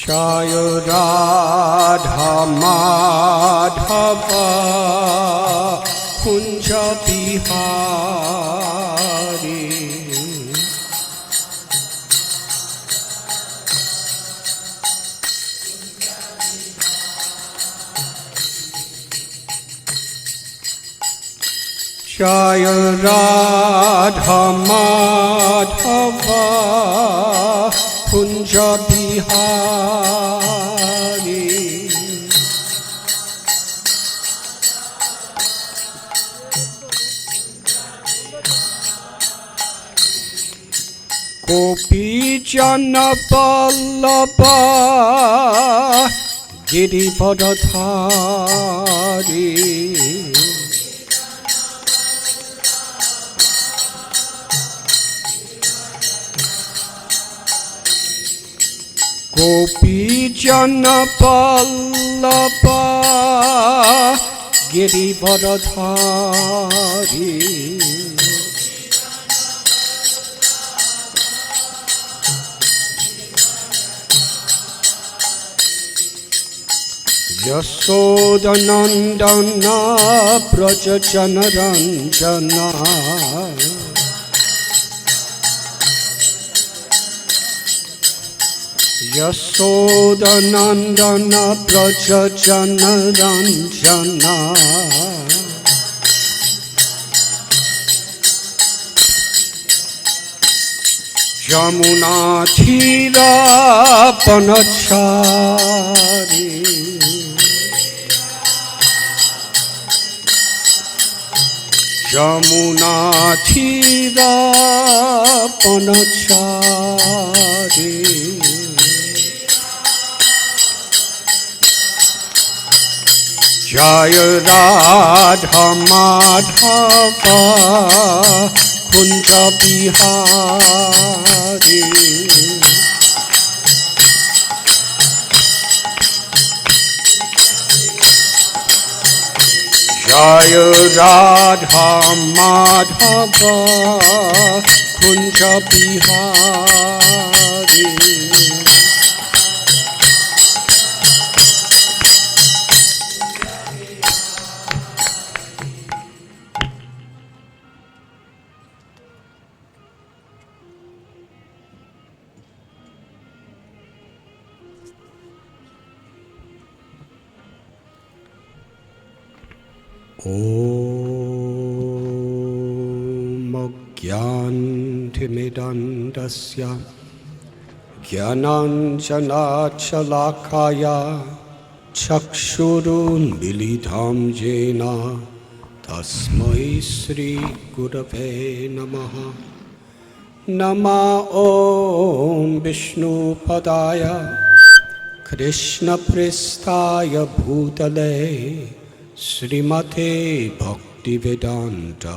Jaya Radha Madhava Kunja Bihari Jaya Radha Madhava Kunja Bihari Gopi Jana Vallabha Girivardhari Gopi Jana Vallabha Girivardhari Yasodanandana Braja Janaranjana Yasodanandana Braja Janaranjana Jamuna Thira Panachari Jamuna Thira Panachari Jaya Radha Madhava Kunja Bihari Jaya Radha Madhava Kunja Bihari Om Gyantimidandasya Gyananjanachalakaya Chakshurun Milidham Jena Tasmai Sri Gurave Namaha Nama Om Vishnu Padaya Krishna Pristaya Bhutale Srimate Bhaktivedanta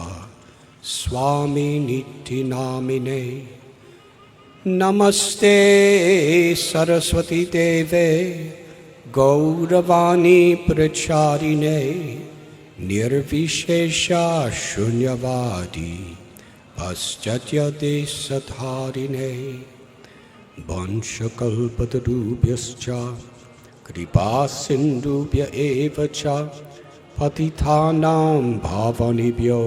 Swami Niti Namine Namaste Saraswati Deve Gauravani Pracharine Nirvishesha Shunyavadi Paschatya Desadharine Vanshakalpatarubhyascha Kripa Sindhubhya Evacha Patithanam Bhavanibhyo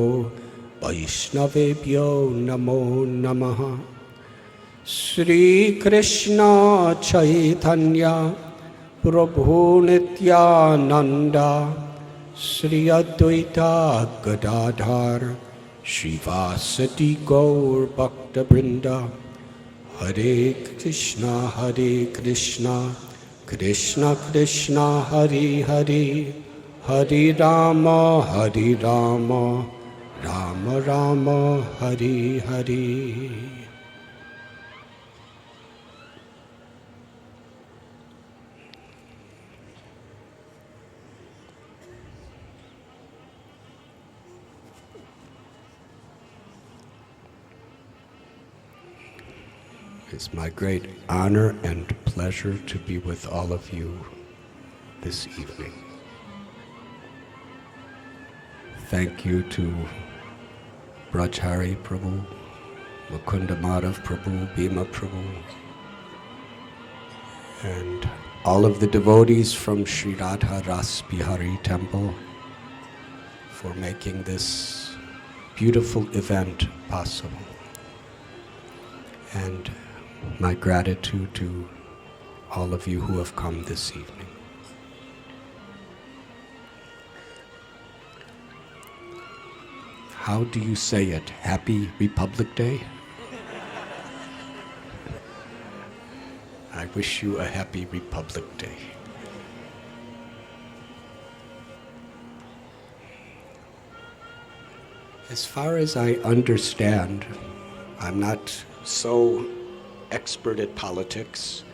Vaishnavebhyo Namo Namaha Sri Krishna Chaitanya Prabhu Nityananda Sri Advaita Gadadhar Shivasati Gaur Bhakta Brinda Hare Krishna Krishna Krishna Hare Hare Hare Rama Rama Rama Hare Hare It's my great honor and pleasure to be with all of you this evening. Thank you to Brajhari Prabhu, Mukunda Madhav Prabhu, Bhima Prabhu, and all of the devotees from Sri Radha Ras Bihari Temple for making this beautiful event possible. And my gratitude to all of you who have come this evening. How do you say it? Happy Republic Day? I wish you a happy Republic Day. As far as I understand, I'm not so expert at politics,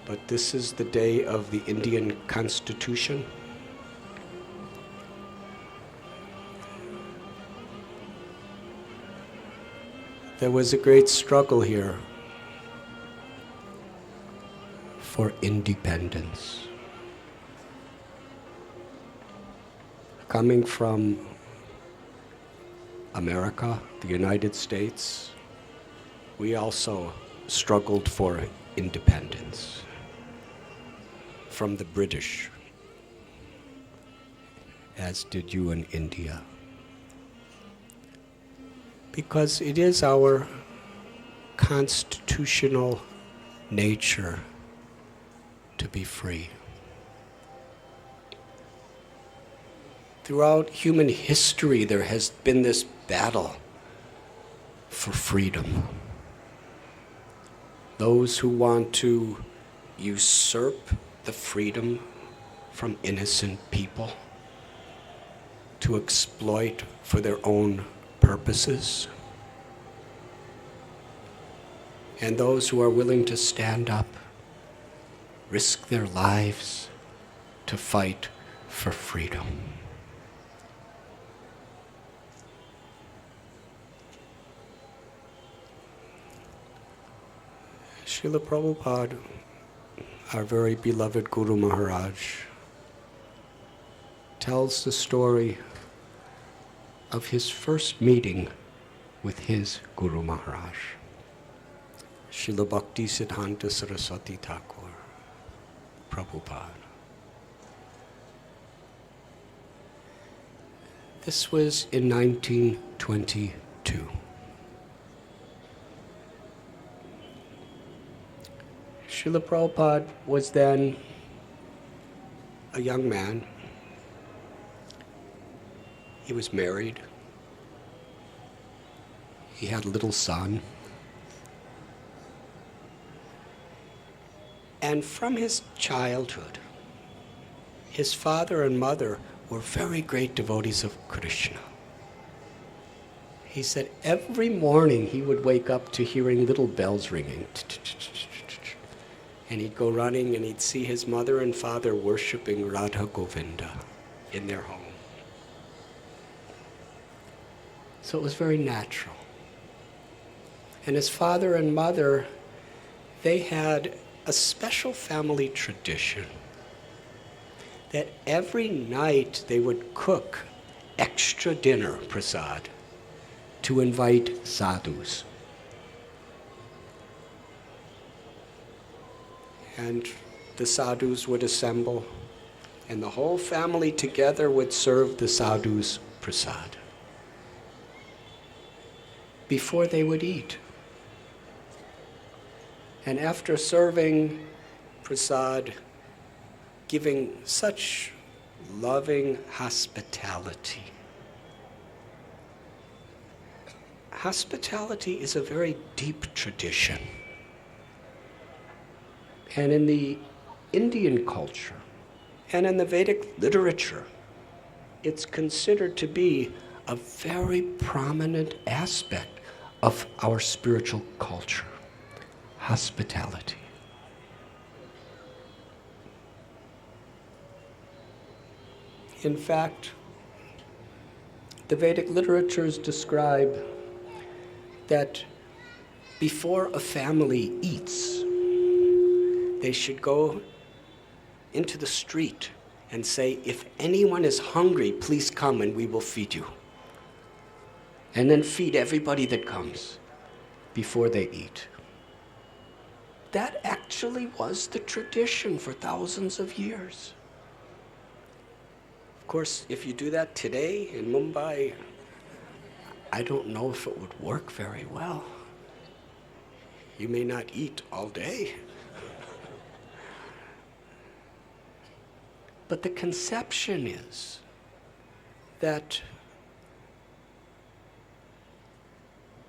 but this is the day of the Indian Constitution. There was a great struggle here for independence. Coming from America, the United States, we also struggled for independence from the British, as did you in India. Because it is our constitutional nature to be free. Throughout human history, there has been this battle for freedom. Those who want to usurp the freedom from innocent people to exploit for their own purposes, and those who are willing to stand up, risk their lives to fight for freedom. Srila Prabhupada, our very beloved Guru Maharaj, tells the story of his first meeting with his Guru Maharaj, Srila Bhakti Siddhanta Saraswati Thakur Prabhupada. This was in 1922. Srila Prabhupada was then a young man. He was married. He had a little son. And from his childhood, his father and mother were very great devotees of Krishna. He said every morning he would wake up to hearing little bells ringing. And he'd go running and he'd see his mother and father worshiping Radha Govinda in their home. So it was very natural. And his father and mother, they had a special family tradition that every night they would cook extra dinner, prasad, to invite sadhus. And the sadhus would assemble, and the whole family together would serve the sadhus prasad before they would eat. And after serving prasad, giving such loving hospitality. Hospitality is a very deep tradition. And in the Indian culture and in the Vedic literature, it's considered to be a very prominent aspect of our spiritual culture, hospitality. In fact, the Vedic literatures describe that before a family eats, they should go into the street and say, if anyone is hungry, please come and we will feed you. And then feed everybody that comes before they eat. that actually was the tradition for thousands of years. Of course, if you do that today in Mumbai, I don't know if it would work very well. You may not eat all day. But the conception is that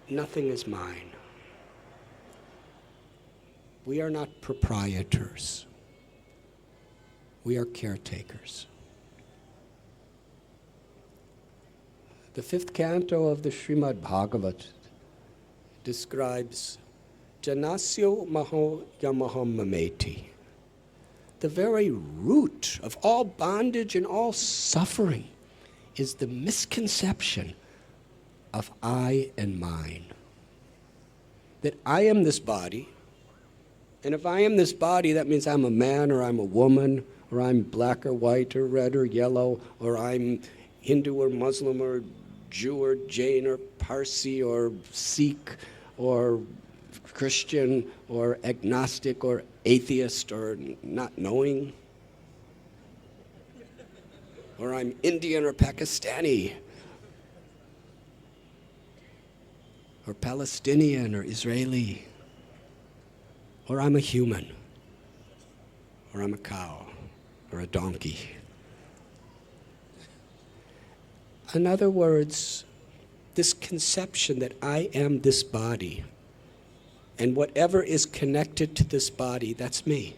nothing is mine. We are not proprietors. We are caretakers. The 5th canto of the Srimad Bhagavat describes Janasyo Maho Yamaham Mameti. The very root of all bondage and all suffering is the misconception of I and mine. That I am this body, and if I am this body, that means I'm a man or I'm a woman, or I'm black or white or red or yellow, or I'm Hindu or Muslim or Jew or Jain or Parsi or Sikh or Christian or agnostic or atheist or not knowing. Or I'm Indian or Pakistani or Palestinian or Israeli. Or I'm a human. Or I'm a cow or a donkey. In other words, this conception that I am this body, and whatever is connected to this body, that's me.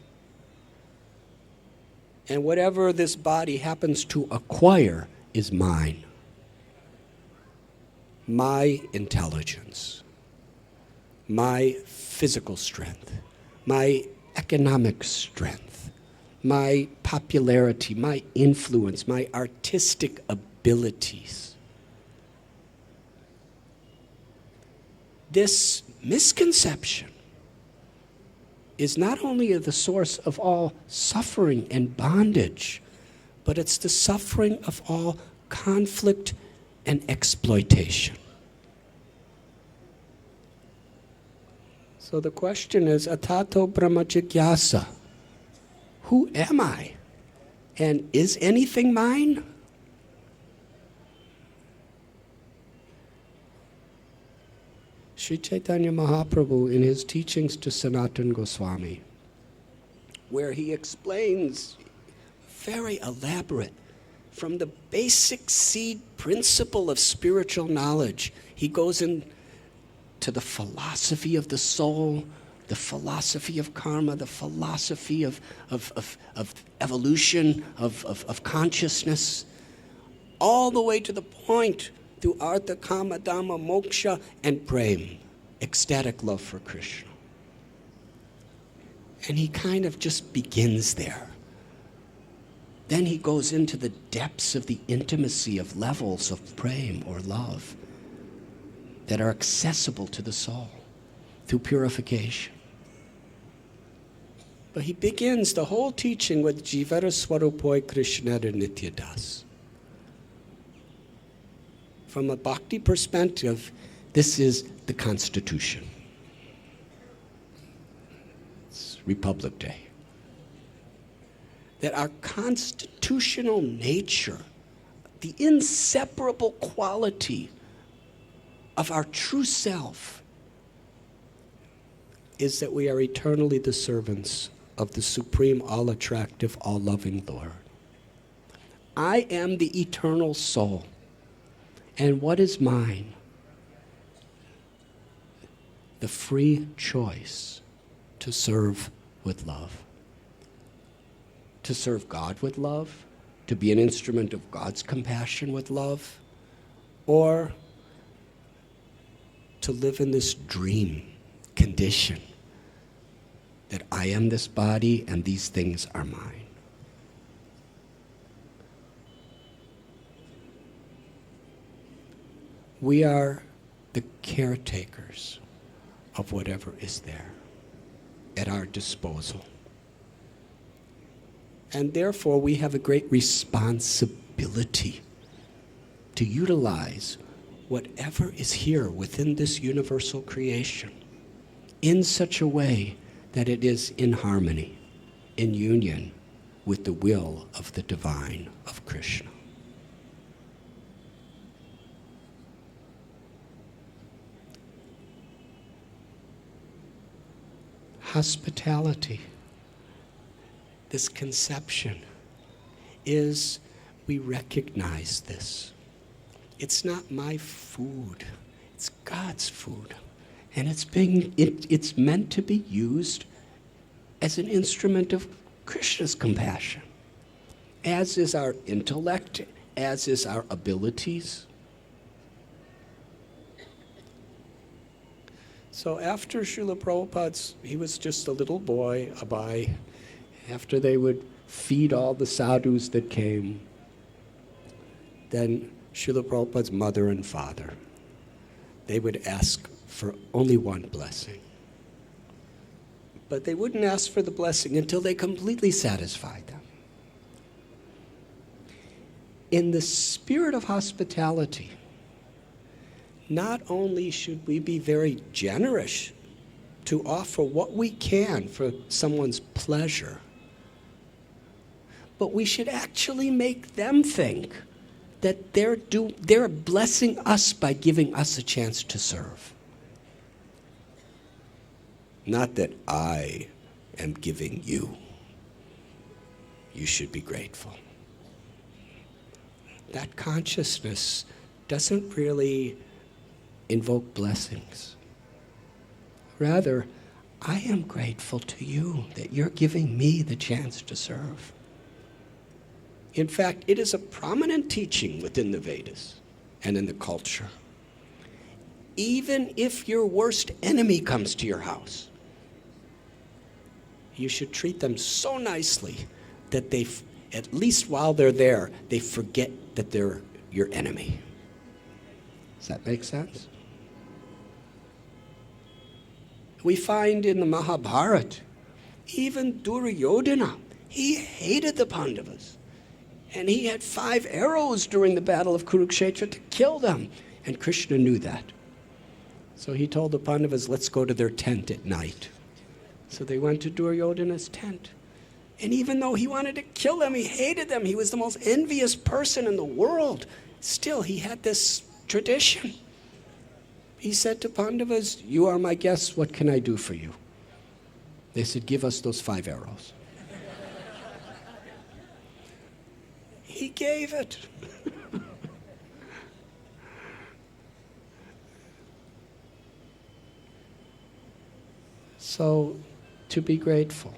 And whatever this body happens to acquire is mine. My intelligence, my physical strength, my economic strength, my popularity, my influence, my artistic abilities. This misconception is not only the source of all suffering and bondage, but it's the suffering of all conflict and exploitation. So the question is, Atato Brahma Jigyasa, who am I? And is anything mine? Sri Chaitanya Mahaprabhu, in his teachings to Sanatana Goswami, where he explains very elaborate, from the basic seed principle of spiritual knowledge, he goes into the philosophy of the soul, the philosophy of karma, the philosophy of evolution, of consciousness, all the way to the point through Artha, Kama, Dhamma, Moksha, and Prem, ecstatic love for Krishna. And he kind of just begins there. Then he goes into the depths of the intimacy of levels of Prem or love that are accessible to the soul through purification. But he begins the whole teaching with Jivara Swarupoi Krishna Nityadas. From a bhakti perspective, this is the Constitution. It's Republic Day. That our constitutional nature, the inseparable quality of our true self, is that we are eternally the servants of the supreme, all-attractive, all-loving Lord. I am the eternal soul. And what is mine? The free choice to serve with love. To serve God with love, to be an instrument of God's compassion with love, or to live in this dream condition that I am this body and these things are mine. We are the caretakers of whatever is there at our disposal. And therefore, we have a great responsibility to utilize whatever is here within this universal creation in such a way that it is in harmony, in union with the will of the divine of Krishna. Hospitality, this conception, is we recognize this. It's not my food, it's God's food. And it's meant to be used as an instrument of Krishna's compassion, as is our intellect, as is our abilities. So after Srila Prabhupada's, he was just a little boy, Abai, after they would feed all the sadhus that came, then Srila Prabhupada's mother and father, they would ask for only one blessing. But they wouldn't ask for the blessing until they completely satisfied them. In the spirit of hospitality, not only should we be very generous to offer what we can for someone's pleasure, but we should actually make them think that they're blessing us by giving us a chance to serve. Not that I am giving you. You should be grateful. That consciousness doesn't really invoke blessings. Rather, I am grateful to you that you're giving me the chance to serve. In fact, it is a prominent teaching within the Vedas and in the culture. Even if your worst enemy comes to your house, you should treat them so nicely that they, at least while they're there, they forget that they're your enemy. Does that make sense? We find in the Mahabharata, even Duryodhana, he hated the Pandavas. And he had 5 arrows during the battle of Kurukshetra to kill them. And Krishna knew that. So he told the Pandavas, let's go to their tent at night. So they went to Duryodhana's tent. And even though he wanted to kill them, he hated them, he was the most envious person in the world, still he had this tradition. He said to Pandavas, you are my guests, what can I do for you? They said, give us those 5 arrows. He gave it. So, to be grateful.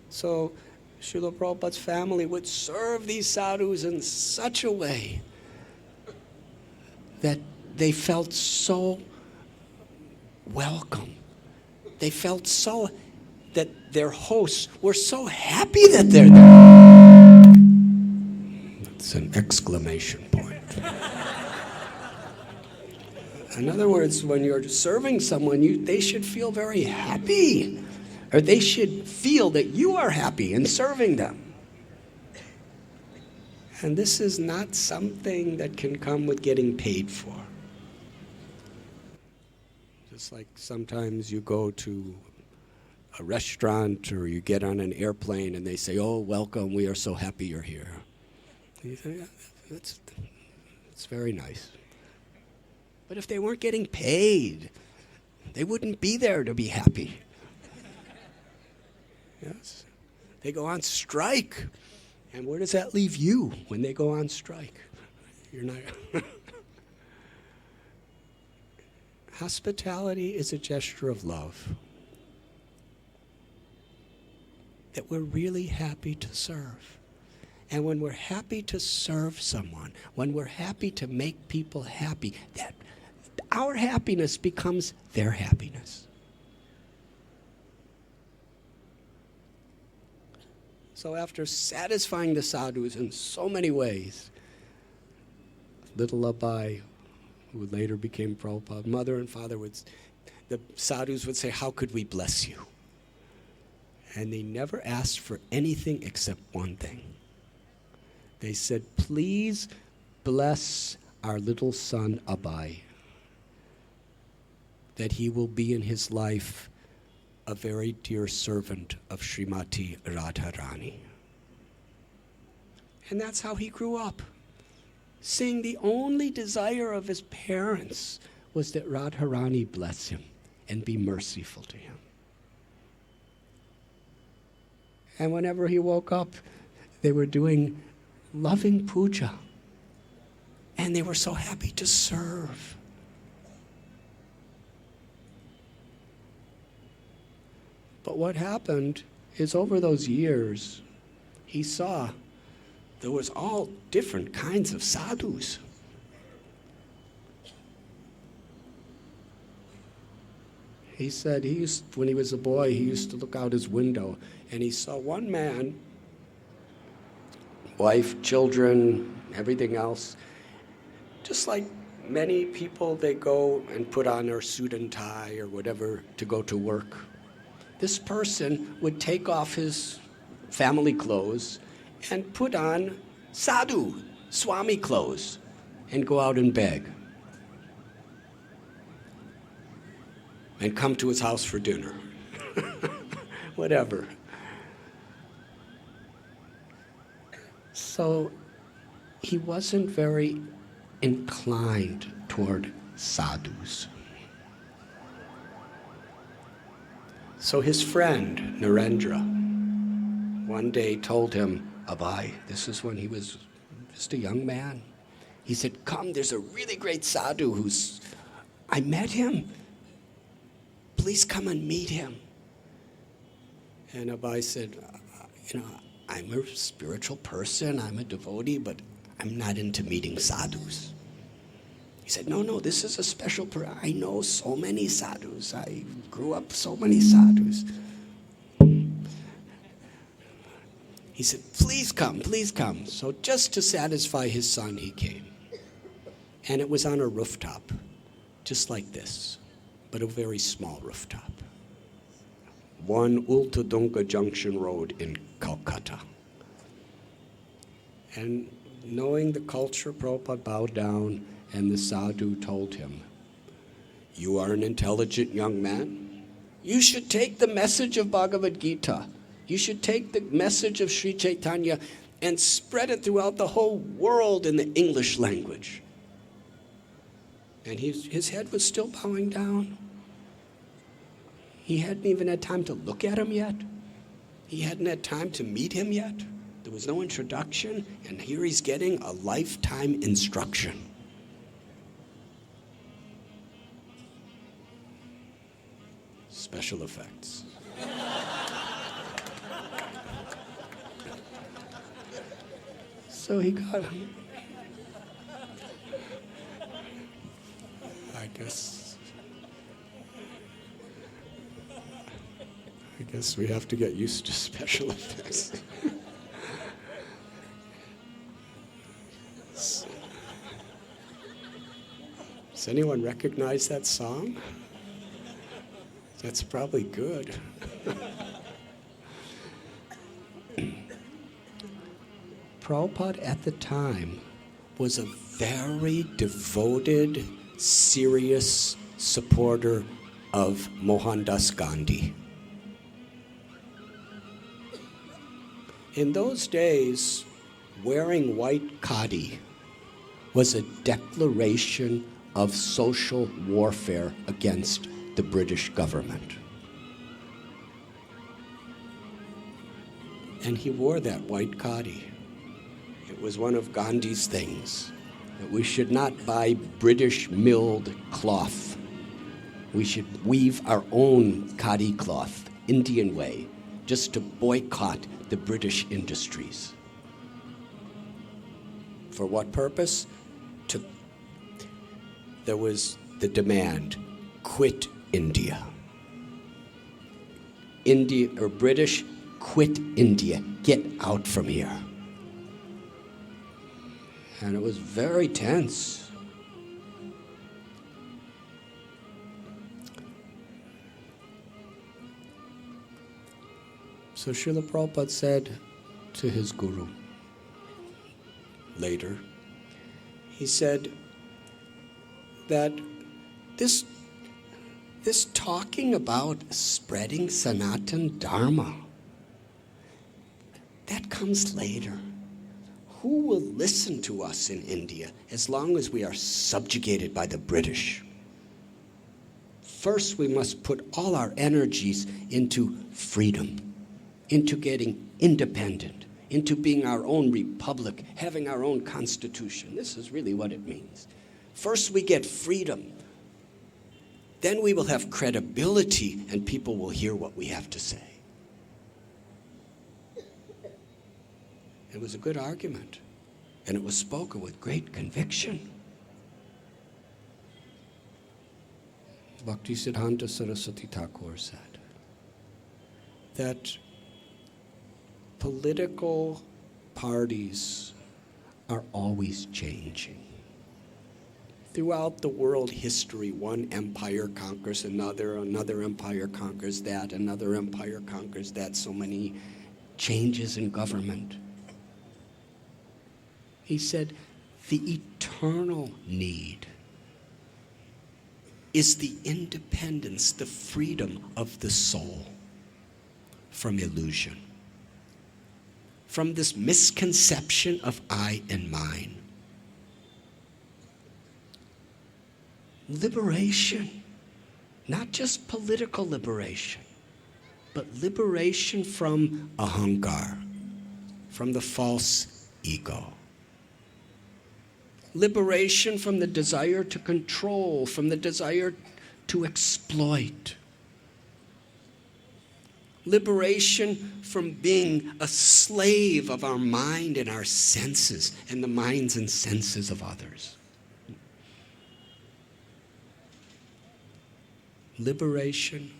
So, Srila Prabhupada's family would serve these sadhus in such a way that they felt so welcome. They felt so that their hosts were so happy that they're there. It's an exclamation point. In other words, when you're serving someone, they should feel very happy, or they should feel that you are happy in serving them. And this is not something that can come with getting paid for. Just like sometimes you go to a restaurant or you get on an airplane and they say, oh, welcome, we are so happy you're here. And you think, yeah, that's very nice. But if they weren't getting paid, they wouldn't be there to be happy. Yes? They go on strike. And where does that leave you when they go on strike? You're not. Hospitality is a gesture of love. That we're really happy to serve. And when we're happy to serve someone, when we're happy to make people happy, that our happiness becomes their happiness. So after satisfying the sadhus in so many ways, little Abai, who later became Prabhupada, mother and father, the sadhus would say, how could we bless you? And they never asked for anything except one thing. They said, please bless our little son Abai. that he will be in his life a very dear servant of Srimati Radharani. And that's how he grew up, seeing the only desire of his parents was that Radharani bless him and be merciful to him. And whenever he woke up, they were doing loving puja. And they were so happy to serve. But what happened is over those years, he saw there was all different kinds of sadhus. He said when he was a boy, he used to look out his window and he saw one man, wife, children, everything else. Just like many people, they go and put on their suit and tie or whatever to go to work. This person would take off his family clothes and put on sadhu, Swami clothes, and go out and beg. And come to his house for dinner. Whatever. So he wasn't very inclined toward sadhus. So his friend, Narendra, one day told him, Abhay, this is when he was just a young man. He said, come, there's a really great sadhu I met him. Please come and meet him. And Abhay said, I'm a spiritual person, I'm a devotee, but I'm not into meeting sadhus. He said, no, this is a special person. I know so many sadhus. I grew up so many sadhus. He said, please come, please come. So just to satisfy his son, he came. And it was on a rooftop, just like this, but a very small rooftop. 1 Ultadunga Junction Road in Calcutta. And knowing the culture, Prabhupada bowed down, and the sadhu told him, you are an intelligent young man. You should take the message of Bhagavad Gita. You should take the message of Sri Chaitanya and spread it throughout the whole world in the English language. And his head was still bowing down. He hadn't even had time to look at him yet. He hadn't had time to meet him yet. There was no introduction, and here he's getting a lifetime instruction. Special effects. So he got him. I guess we have to get used to special effects. Does anyone recognize that song? That's probably good. Prabhupada at the time was a very devoted, serious supporter of Mohandas Gandhi. In those days, wearing white khadi was a declaration of social warfare against the British government. And he wore that white khadi. It was one of Gandhi's things, that we should not buy British milled cloth. We should weave our own khadi cloth, Indian way, just to boycott the British industries. For what purpose? There was the demand, quit India. India or British, quit India, get out from here. And it was very tense. So Srila Prabhupada said to his guru later, he said that this this talking about spreading Sanatan Dharma, that comes later. Who will listen to us in India as long as we are subjugated by the British? First, we must put all our energies into freedom, into getting independent, into being our own republic, having our own constitution. This is really what it means. First, we get freedom. Then we will have credibility, and people will hear what we have to say. It was a good argument, and it was spoken with great conviction. Bhaktisiddhanta Saraswati Thakur said that political parties are always changing. Throughout the world history, one empire conquers another empire conquers that, another empire conquers that, so many changes in government. He said, the eternal need is the independence, the freedom of the soul from illusion, from this misconception of I and mine. Liberation, not just political liberation, but liberation from ahankar, from the false ego. Liberation from the desire to control, from the desire to exploit. Liberation from being a slave of our mind and our senses and the minds and senses of others. Liberation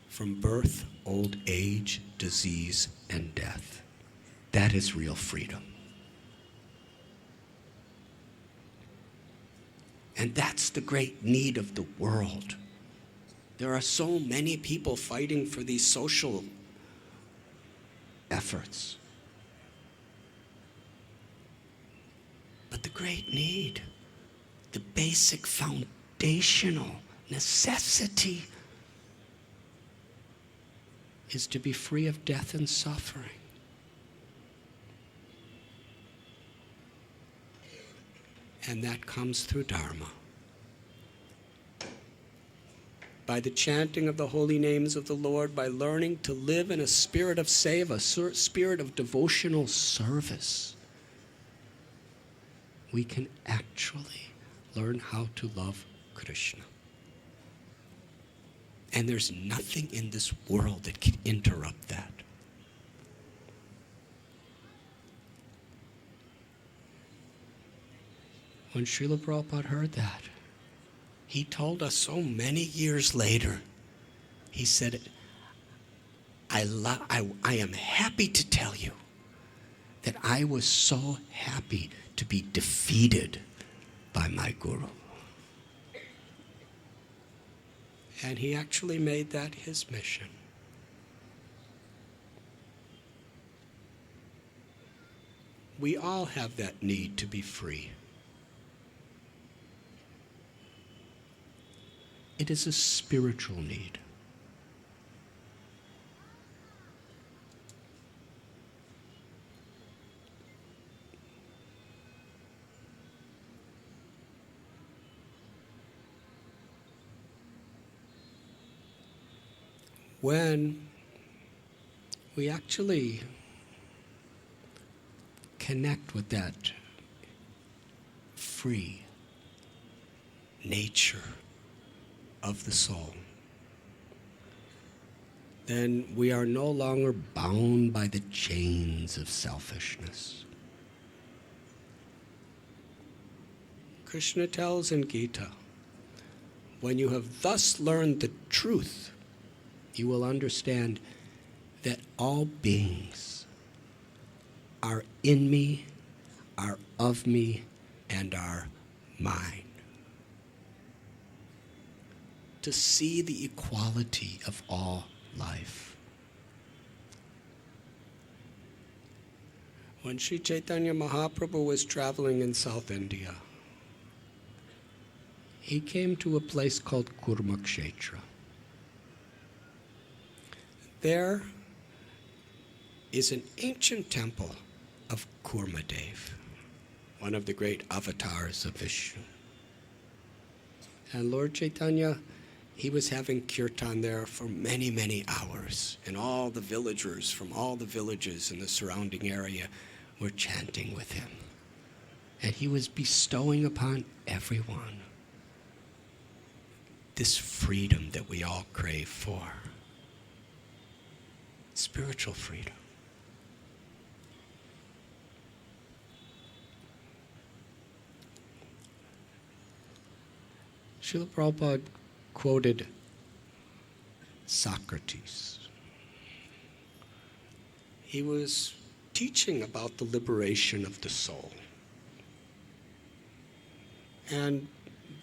from birth, old age, disease, and death. That is real freedom. And that's the great need of the world. There are so many people fighting for these social efforts. But the great need, the basic foundational necessity, is to be free of death and suffering. And that comes through Dharma. By the chanting of the holy names of the Lord, by learning to live in a spirit of seva, a spirit of devotional service, we can actually learn how to love Krishna. And there's nothing in this world that can interrupt that. When Srila Prabhupada heard that, he told us so many years later, he said, I am happy to tell you that I was so happy to be defeated by my guru. And he actually made that his mission. We all have that need to be free. It is a spiritual need. When we actually connect with that free nature of the soul, then we are no longer bound by the chains of selfishness. Krishna tells in Gita, when you have thus learned the truth, you will understand that all beings are in me, are of me, and are mine. To see the equality of all life. When Sri Chaitanya Mahaprabhu was traveling in South India, he came to a place called Kurmakshetra. There is an ancient temple of Kurmadev, one of the great avatars of Vishnu. And Lord Chaitanya, he was having kirtan there for many, many hours. And all the villagers from all the villages in the surrounding area were chanting with him. And he was bestowing upon everyone this freedom that we all crave for. Spiritual freedom. Srila Prabhupada quoted Socrates. He was teaching about the liberation of the soul. And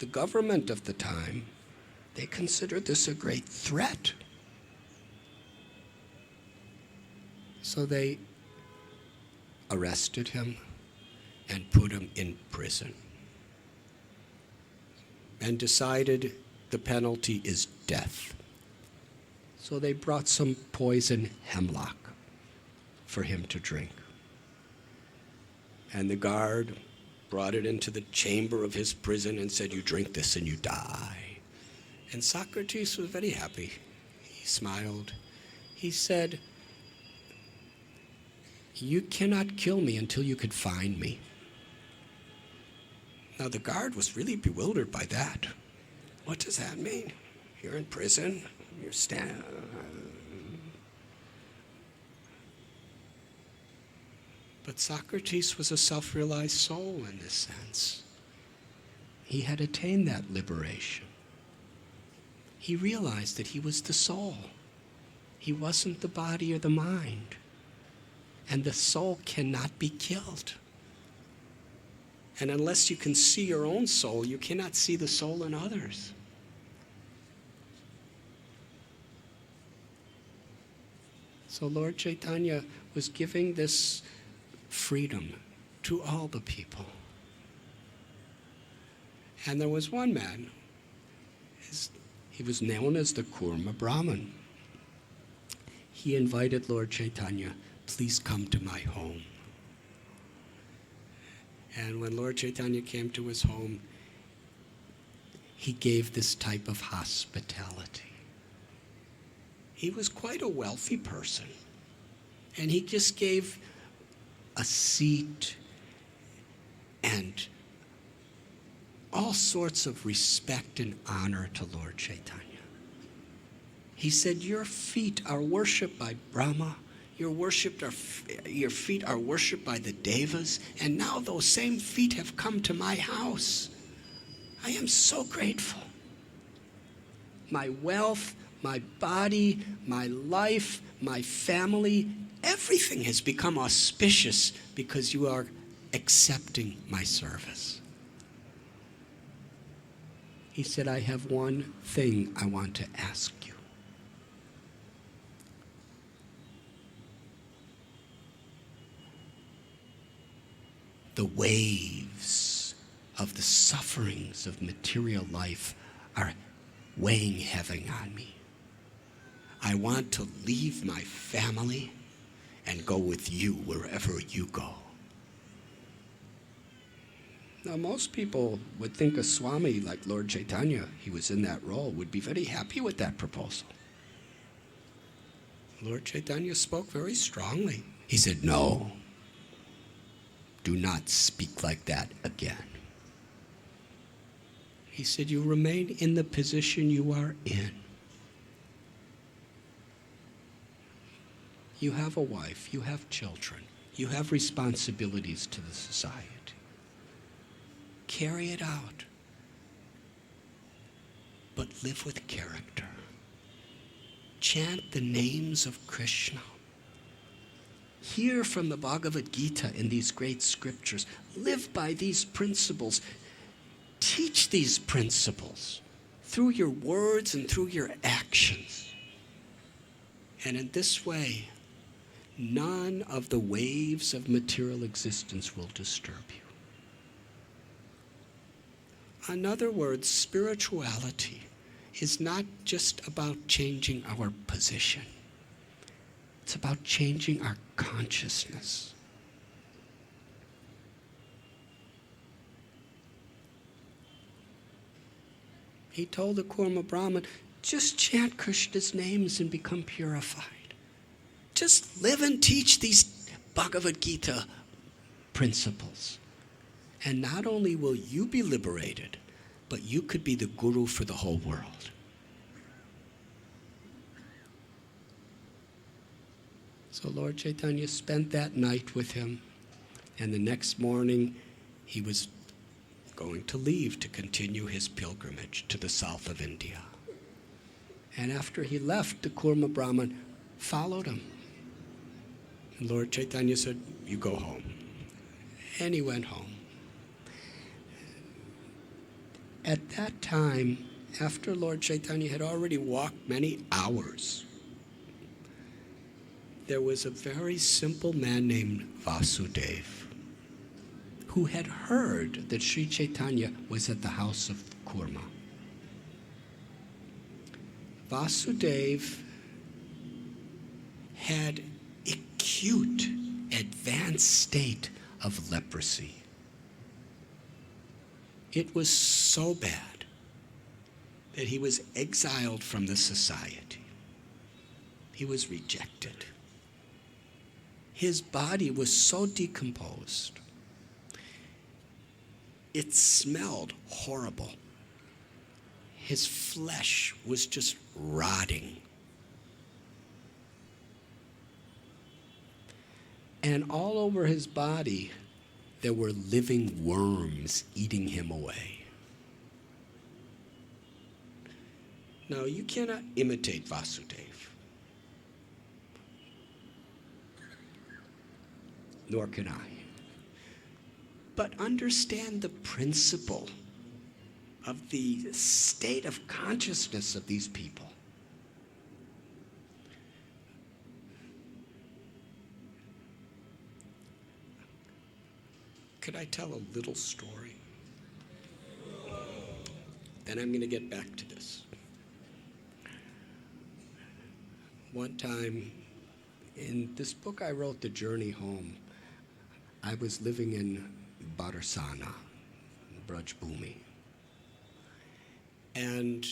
the government of the time, they considered this a great threat. So they arrested him and put him in prison and decided the penalty is death. So they brought some poison hemlock for him to drink. And the guard brought it into the chamber of his prison and said, "You drink this and you die." And Socrates was very happy. He smiled. He said, "You cannot kill me until you could find me." Now the guard was really bewildered by that. What does that mean? You're in prison, you're But Socrates was a self-realized soul in this sense. He had attained that liberation. He realized that he was the soul. He wasn't the body or the mind. And the soul cannot be killed. And unless you can see your own soul, you cannot see the soul in others. So Lord Chaitanya was giving this freedom to all the people. And there was one man, he was known as the Kurma Brahmin. He invited Lord Chaitanya, "Please come to my home." And when Lord Chaitanya came to his home, he gave this type of hospitality. He was quite a wealthy person, and he just gave a seat and all sorts of respect and honor to Lord Chaitanya. He said, "Your feet are worshipped by Brahma, your feet are worshipped by the Devas, and now those same feet have come to my house. I am so grateful. My wealth, my body, my life, my family, everything has become auspicious because you are accepting my service." He said, "I have one thing I want to ask you. The waves of the sufferings of material life are weighing heavy on me. I want to leave my family and go with you wherever you go." Now, most people would think a Swami like Lord Chaitanya, he was in that role, would be very happy with that proposal. Lord Chaitanya spoke very strongly. He said, "No, do not speak like that again." He said, "You remain in the position you are in. You have a wife, you have children, you have responsibilities to the society. Carry it out, but live with character. Chant the names of Krishna. Hear from the Bhagavad Gita in these great scriptures. Live by these principles. Teach these principles through your words and through your actions. And in this way, none of the waves of material existence will disturb you. In other words, spirituality is not just about changing our position. It's about changing our consciousness. He told the Kurma Brahmin, just chant Krishna's names and become purified. Just live and teach these Bhagavad Gita principles. And not only will you be liberated, but you could be the guru for the whole world. So Lord Chaitanya spent that night with him, and the next morning he was going to leave to continue his pilgrimage to the south of India. And after he left, the Kurma Brahmin followed him. And Lord Chaitanya said, you go home. And he went home. At that time, after Lord Chaitanya had already walked many hours, there was a very simple man named Vasudeva who had heard that Sri Chaitanya was at the house of Kurma. Vasudeva had acute, advanced state of leprosy. It was so bad that he was exiled from the society. He was rejected. His body was so decomposed. It smelled horrible. His flesh was just rotting. And all over his body, there were living worms eating him away. Now, you cannot imitate Vasudeva, nor can I. But understand the principle of the state of consciousness of these people. Could I tell a little story? Then I'm going to get back to this. One time, in this book I wrote, The Journey Home, I was living in Bharsana, Braj Bhumi. And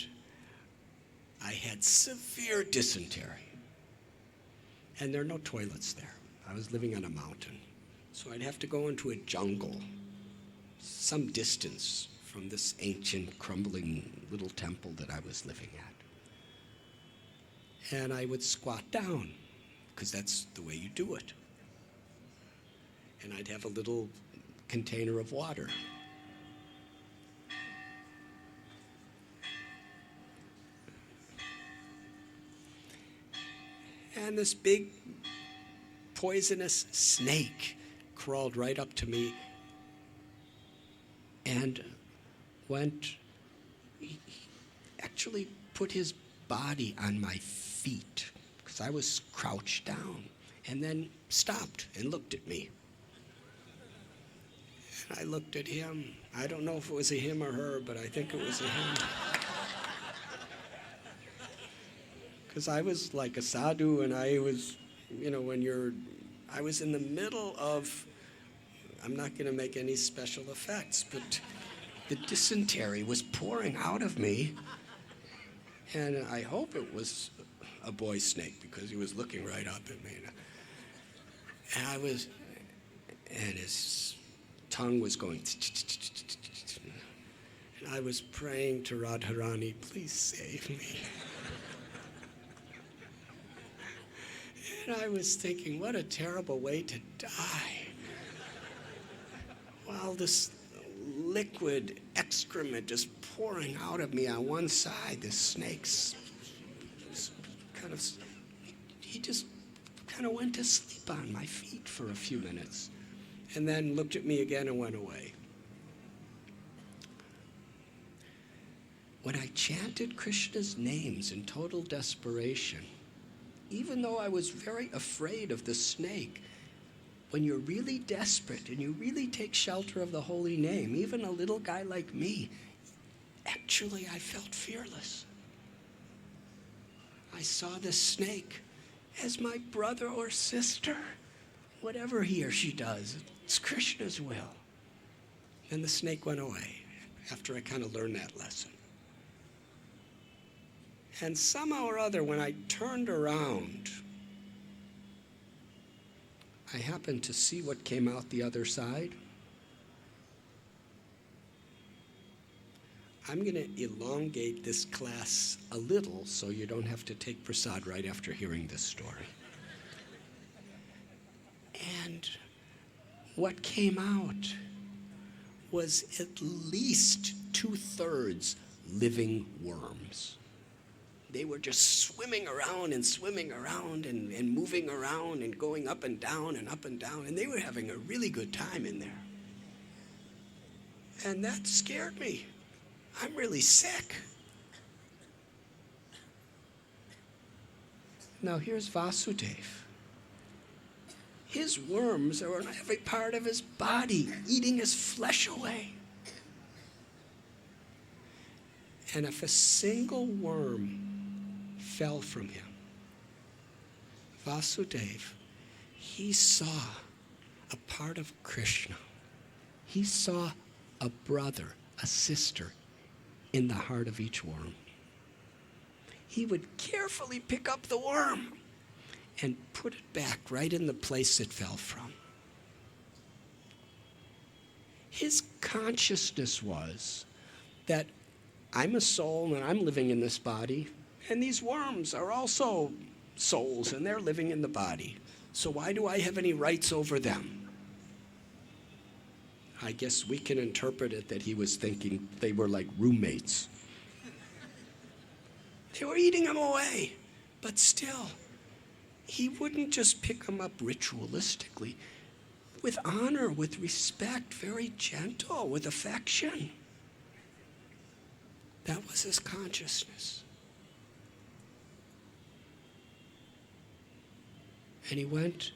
I had severe dysentery. And there are no toilets there. I was living on a mountain. So I'd have to go into a jungle, some distance from this ancient, crumbling little temple that I was living at. And I would squat down, because that's the way you do it. And I'd have a little container of water. And this big poisonous snake crawled right up to me and he actually put his body on my feet, because I was crouched down, and then stopped and looked at me. And I looked at him. I don't know if it was a him or her, but I think it was a him. Because I was like a sadhu, and I was, I was in the middle of, I'm not going to make any special effects, but the dysentery was pouring out of me. And I hope it was a boy snake, because he was looking right up at me. And his tongue was going, and I was praying to Radharani, please save me. And I was thinking, what a terrible way to die. While this liquid excrement just pouring out of me on one side, this snake's he just kind of went to sleep on my feet for a few minutes, and then looked at me again and went away. When I chanted Krishna's names in total desperation, even though I was very afraid of the snake, when you're really desperate and you really take shelter of the holy name, even a little guy like me, actually I felt fearless. I saw this snake as my brother or sister. Whatever he or she does, it's Krishna's will. And the snake went away after I kind of learned that lesson. And somehow or other, when I turned around, I happened to see what came out the other side. I'm going to elongate this class a little so you don't have to take prasad right after hearing this story. And what came out was at least 2/3 living worms. They were just swimming around and moving around and going up and down, and they were having a really good time in there. And that scared me. I'm really sick. Now here's Vasudeva. His worms are on every part of his body, eating his flesh away. And if a single worm fell from him, Vasudeva, he saw a part of Krishna. He saw a brother, a sister, in the heart of each worm. He would carefully pick up the worm and put it back right in the place it fell from. His consciousness was that I'm a soul and I'm living in this body, and these worms are also souls and they're living in the body. So why do I have any rights over them? I guess we can interpret it that he was thinking they were like roommates. They were eating him away, but still, he wouldn't just pick them up ritualistically, with honor, with respect, very gentle, with affection. That was his consciousness. And he went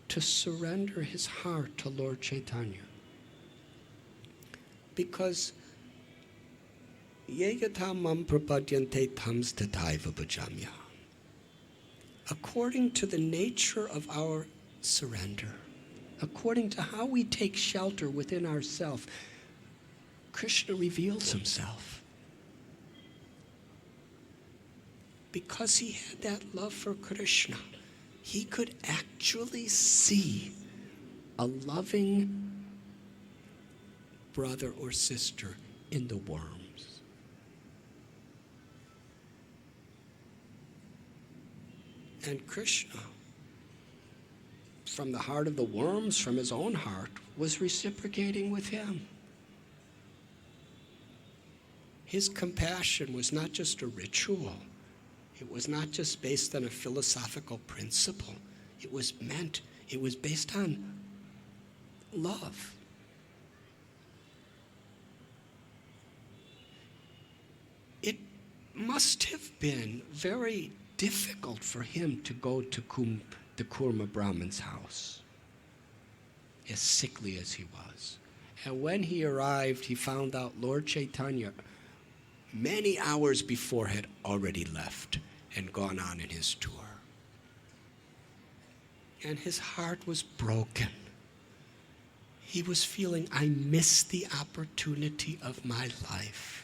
to surrender his heart to Lord Chaitanya. Because yegata mam prapadyante tams tataiva bhajamya. According to the nature of our surrender, according to how we take shelter within ourselves, Krishna reveals himself. Because he had that love for Krishna, he could actually see a loving brother or sister in the worms. And Krishna, from the heart of the worms, from his own heart, was reciprocating with him. His compassion was not just a ritual. It was not just based on a philosophical principle. It was based on love. It must have been very difficult for him to go to the Kurma Brahmin's house, as sickly as he was. And when he arrived, he found out Lord Chaitanya, many hours before, had already left and gone on in his tour. And his heart was broken. He was feeling, I missed the opportunity of my life.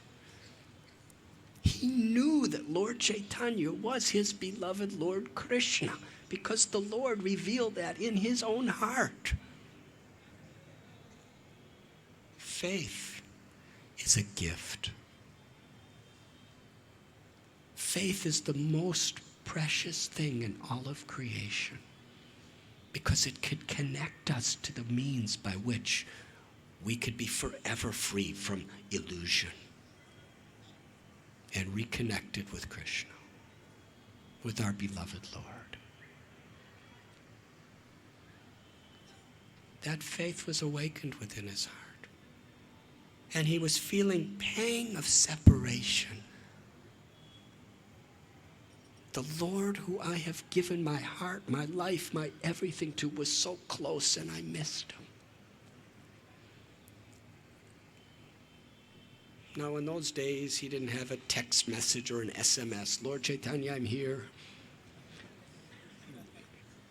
He knew that Lord Chaitanya was his beloved Lord Krishna, because the Lord revealed that in his own heart. Faith is a gift. Faith is the most precious thing in all of creation, because it could connect us to the means by which we could be forever free from illusion and reconnected with Krishna, with our beloved Lord. That faith was awakened within his heart. And he was feeling pang of separation. The Lord who I have given my heart, my life, my everything to was so close, and I missed him. Now, in those days, he didn't have a text message or an SMS. Lord Chaitanya, I'm here.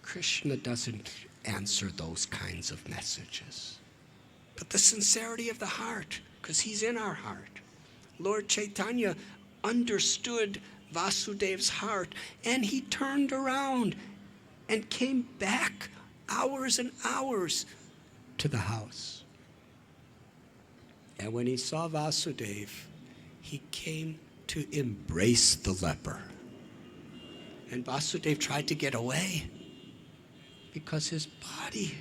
Krishna doesn't answer those kinds of messages. But the sincerity of the heart, because he's in our heart. Lord Chaitanya understood Vasudev's heart, and he turned around and came back hours and hours to the house. And when he saw Vasudev, he came to embrace the leper. And Vasudev tried to get away because his body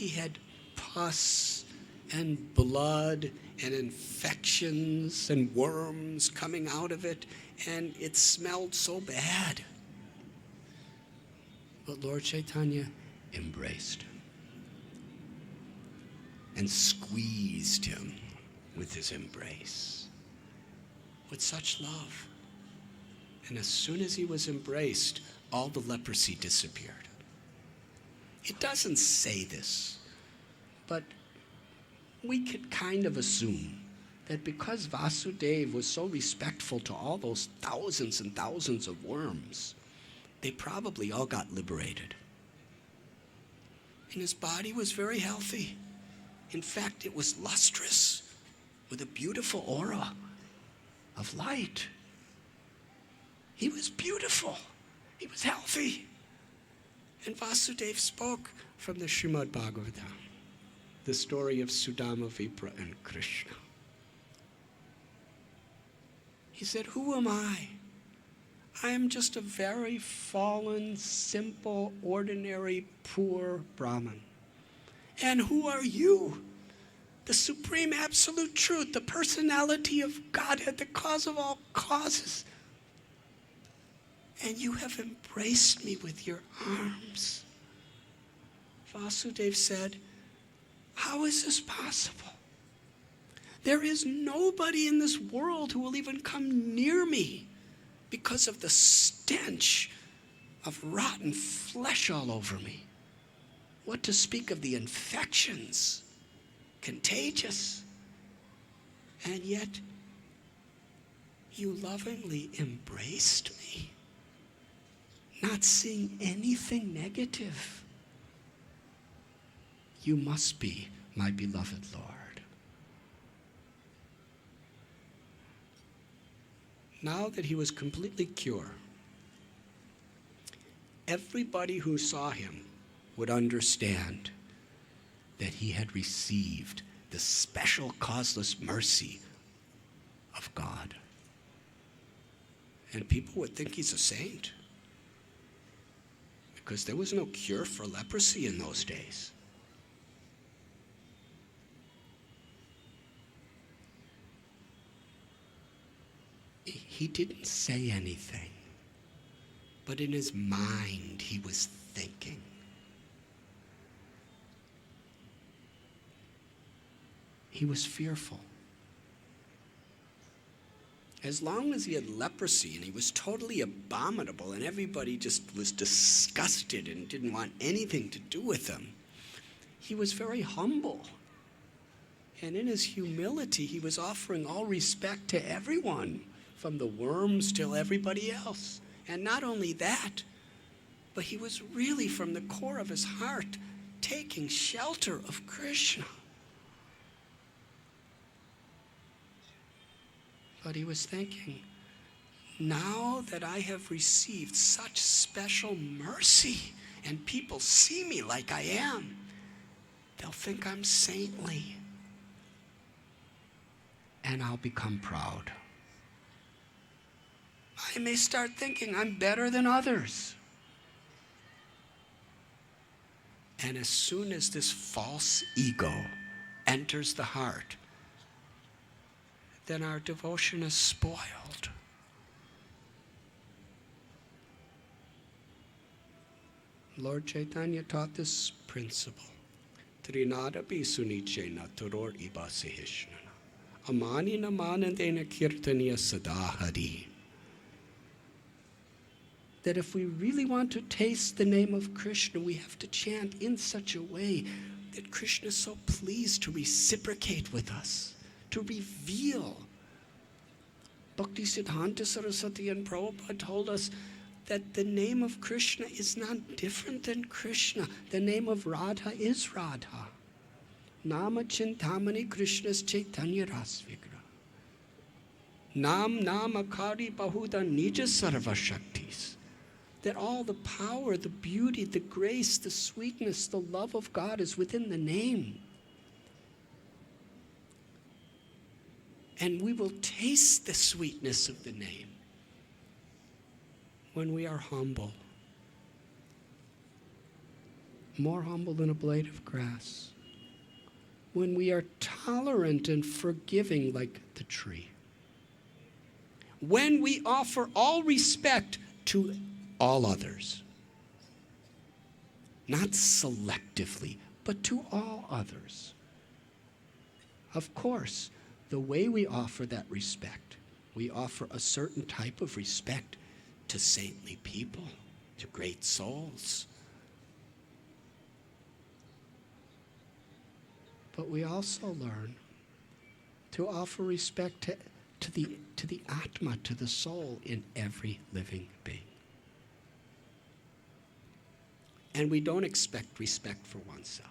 had pus and blood and infections and worms coming out of it, and it smelled so bad. But Lord Chaitanya embraced him and squeezed him with his embrace with such love. And as soon as he was embraced, all the leprosy disappeared. It doesn't say this, but we could kind of assume that because Vasudeva was so respectful to all those thousands and thousands of worms, they probably all got liberated. And his body was very healthy. In fact, it was lustrous with a beautiful aura of light. He was beautiful. He was healthy. And Vasudeva spoke from the Srimad Bhagavatam, the story of Sudama, Vipra, and Krishna. He said, who am I? I am just a very fallen, simple, ordinary, poor Brahmin. And who are you? The supreme absolute truth, the personality of Godhead, the cause of all causes. And you have embraced me with your arms. Vasudeva said, how is this possible? There is nobody in this world who will even come near me because of the stench of rotten flesh all over me. What to speak of the infections, contagious. And yet, you lovingly embraced me, not seeing anything negative. You must be my beloved Lord. Now that he was completely cured, everybody who saw him would understand that he had received the special causeless mercy of God. And people would think he's a saint, because there was no cure for leprosy in those days. He didn't say anything, but in his mind he was thinking. He was fearful. As long as he had leprosy and he was totally abominable and everybody just was disgusted and didn't want anything to do with him, he was very humble. And in his humility, he was offering all respect to everyone, from the worms till everybody else. And not only that, but he was really from the core of his heart taking shelter of Krishna. But he was thinking, now that I have received such special mercy and people see me like I am, they'll think I'm saintly. And I'll become proud. I may start thinking I'm better than others. And as soon as this false ego enters the heart, then our devotion is spoiled. Lord Chaitanya taught this principle. Trinadapi sunichena turor ibasihishnana. Amanina manandena kirtaniya sadahari. That if we really want to taste the name of Krishna, we have to chant in such a way that Krishna is so pleased to reciprocate with us, to reveal. Bhaktisiddhanta Saraswati and Prabhupada told us that the name of Krishna is not different than Krishna. The name of Radha is Radha. Nama Chintamani Krishna's Chaitanya Rasvigra. Nam Akari Bahuda Nija Sarva Shaktis. That all the power, the beauty, the grace, the sweetness, the love of God is within the name. And we will taste the sweetness of the name when we are humble. More humble than a blade of grass. When we are tolerant and forgiving like the tree. When we offer all respect to all others. Not selectively, but to all others. Of course, the way we offer that respect, we offer a certain type of respect to saintly people, to great souls. But we also learn to offer respect to the Atma, to the soul in every living being. And we don't expect respect for oneself.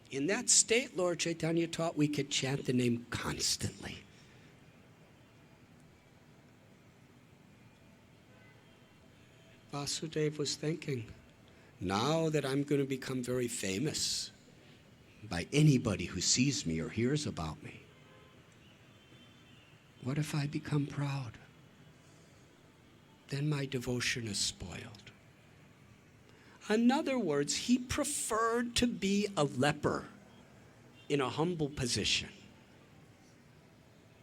In that state, Lord Chaitanya taught we could chant the name constantly. Vasudeva was thinking, now that I'm going to become very famous by anybody who sees me or hears about me, what if I become proud? Then my devotion is spoiled. In other words, he preferred to be a leper in a humble position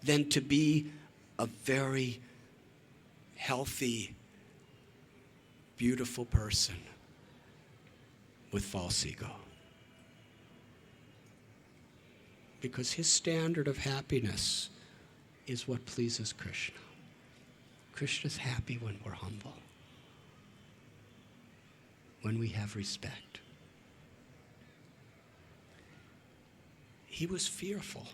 than to be a very healthy, beautiful person with false ego. Because his standard of happiness is what pleases Krishna. Krishna's happy when we're humble, when we have respect. He was fearful.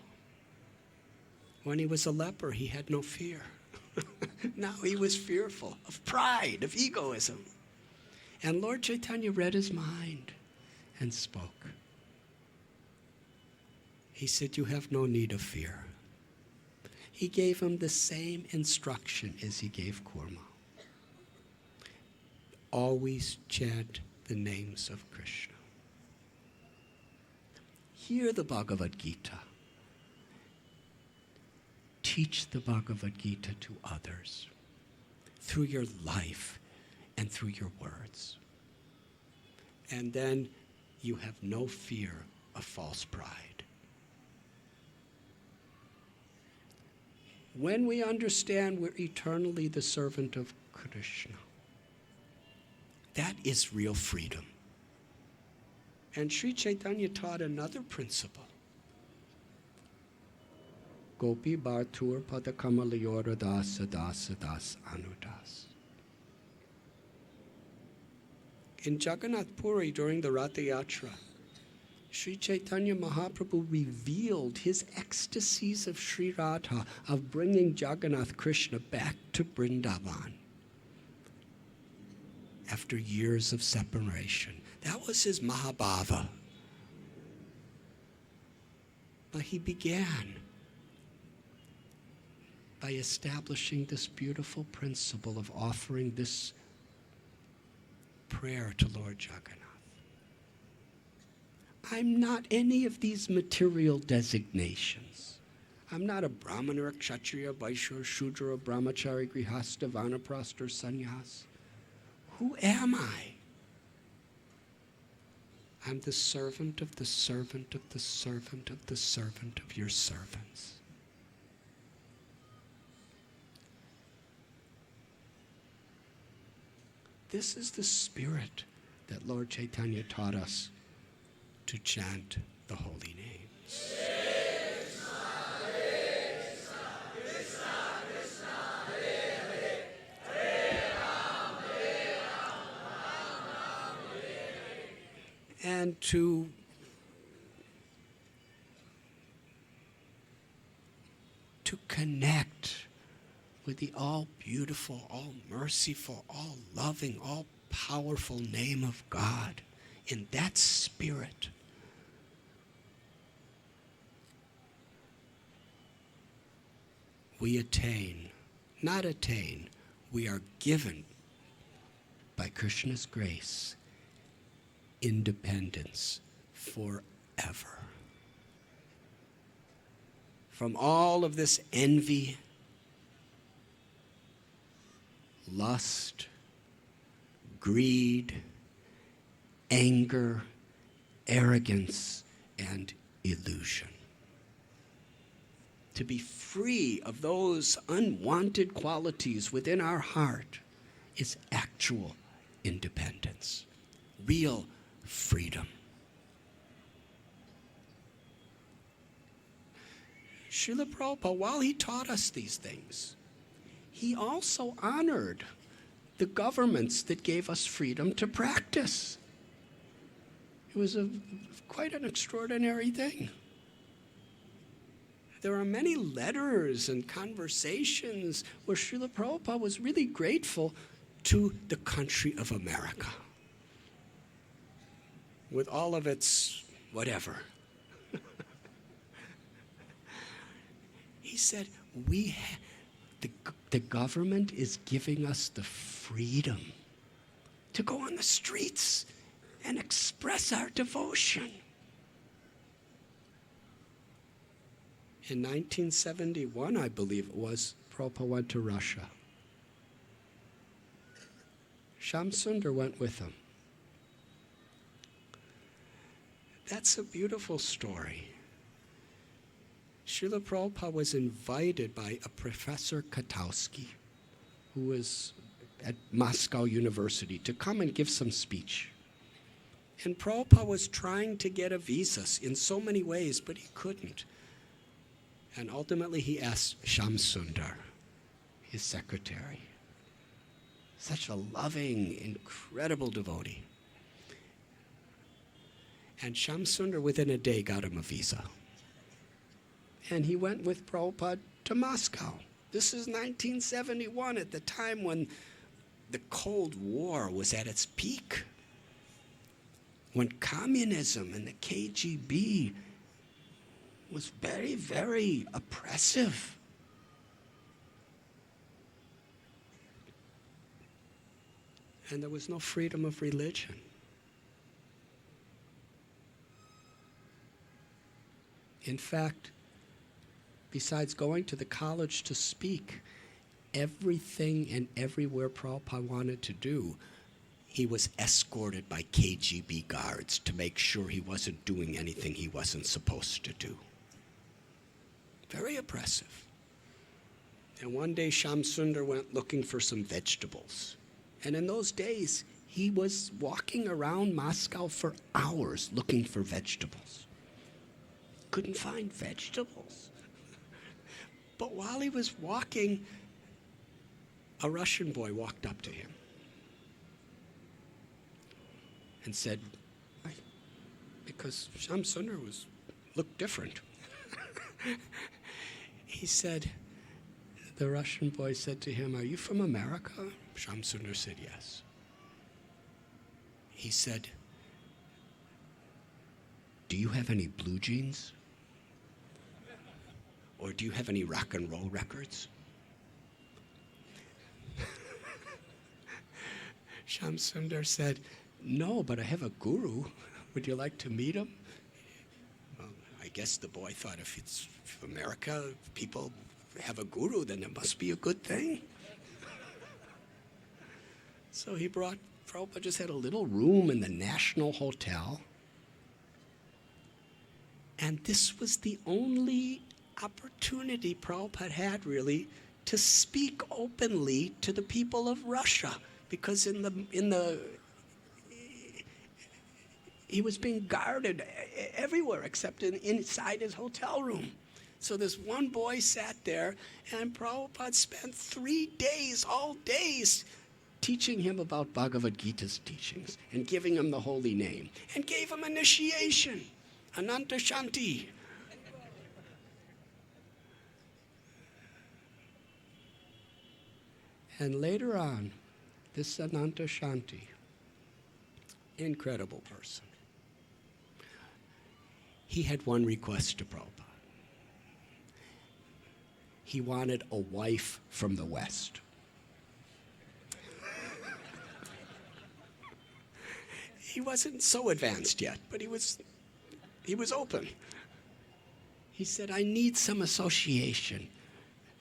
When he was a leper, he had no fear. Now he was fearful of pride, of egoism. And Lord Chaitanya read his mind and spoke. He said, you have no need of fear. He gave him the same instruction as he gave Kurma. Always chant the names of Krishna. Hear the Bhagavad Gita. Teach the Bhagavad Gita to others through your life and through your words. And then you have no fear of false pride. When we understand we're eternally the servant of Krishna, that is real freedom. And Sri Chaitanya taught another principle. Gopi Bhartur Padakamalayora Dasa Dasa Das Anudas. In Jagannath Puri during the Ratha Yatra, Sri Chaitanya Mahaprabhu revealed his ecstasies of Sri Radha, of bringing Jagannath Krishna back to Vrindavan after years of separation. That was his Mahabhava. But he began by establishing this beautiful principle of offering this prayer to Lord Jagannath. I'm not any of these material designations. I'm not a Brahmana, a Kshatriya, Vaishya, Shudra, Brahmachari, Grihastha, Vanaprastha, or Sannyas. Who am I? I'm the servant of the servant of the servant of the servant of your servants. This is the spirit that Lord Chaitanya taught us to chant the holy names. And to with the all-beautiful, all-merciful, all-loving, all-powerful name of God. In that spirit, we not attain, we are given by Krishna's grace independence forever. From all of this envy, lust, greed, anger, arrogance, and illusion. To be free of those unwanted qualities within our heart is actual independence, real freedom. Srila Prabhupada, while he taught us these things, he also honored the governments that gave us freedom to practice. It was quite an extraordinary thing. There are many letters and conversations where Srila Prabhupada was really grateful to the country of America, with all of its whatever. He said, the government is giving us the freedom to go on the streets and express our devotion. In 1971, I believe it was, Prabhupada went to Russia. Shamsundar went with him. That's a beautiful story. Srila Prabhupada was invited by a Professor Katowski, who was at Moscow University, to come and give some speech. And Prabhupada was trying to get a visa in so many ways, but he couldn't. And ultimately he asked Shamsundar, his secretary, such a loving, incredible devotee. And Shamsundar, within a day, got him a visa. And he went with Prabhupada to Moscow. This is 1971, at the time when the Cold War was at its peak, when communism and the KGB was very, very oppressive. And there was no freedom of religion. In fact, besides going to the college to speak, everything and everywhere Prabhupada wanted to do, he was escorted by KGB guards to make sure he wasn't doing anything he wasn't supposed to do. Very oppressive. And one day Shamsundar went looking for some vegetables. And in those days, he was walking around Moscow for hours looking for vegetables. Couldn't find vegetables. But while he was walking, a Russian boy walked up to him and said, because Shamsundar looked different. He said, the Russian boy said to him, "Are you from America?" Shamsundar said, "Yes." He said, "Do you have any blue jeans? Or do you have any rock and roll records?" Shamsundar said, "No, but I have a guru. Would you like to meet him?" Well, I guess the boy thought if America, people have a guru, then it must be a good thing. So he brought, Prabhupada just had a little room in the National Hotel. And this was the only opportunity Prabhupada had, really, to speak openly to the people of Russia, because he was being guarded everywhere except inside his hotel room. So this one boy sat there, and Prabhupada spent 3 days, all days, teaching him about Bhagavad Gita's teachings and giving him the holy name, and gave him initiation, Ananta Shanti. And later on, this Ananta Shanti, incredible person, he had one request to Prabhupada. He wanted a wife from the West. He wasn't so advanced yet, but he was open. He said, I need some association.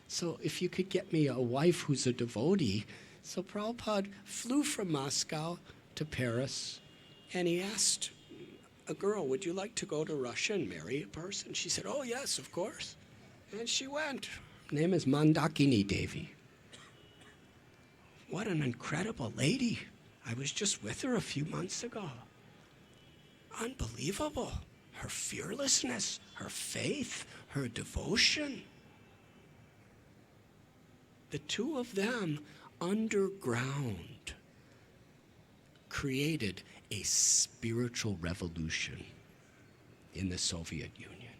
So if you could get me a wife who's a devotee. So Prabhupada flew from Moscow to Paris, and he asked a girl, would you like to go to Russia and marry a person? She said, oh yes, of course. And she went. Her name is Mandakini Devi. What an incredible lady. I was just with her a few months ago. Unbelievable. Her fearlessness, her faith, her devotion. The two of them underground created a spiritual revolution in the Soviet Union.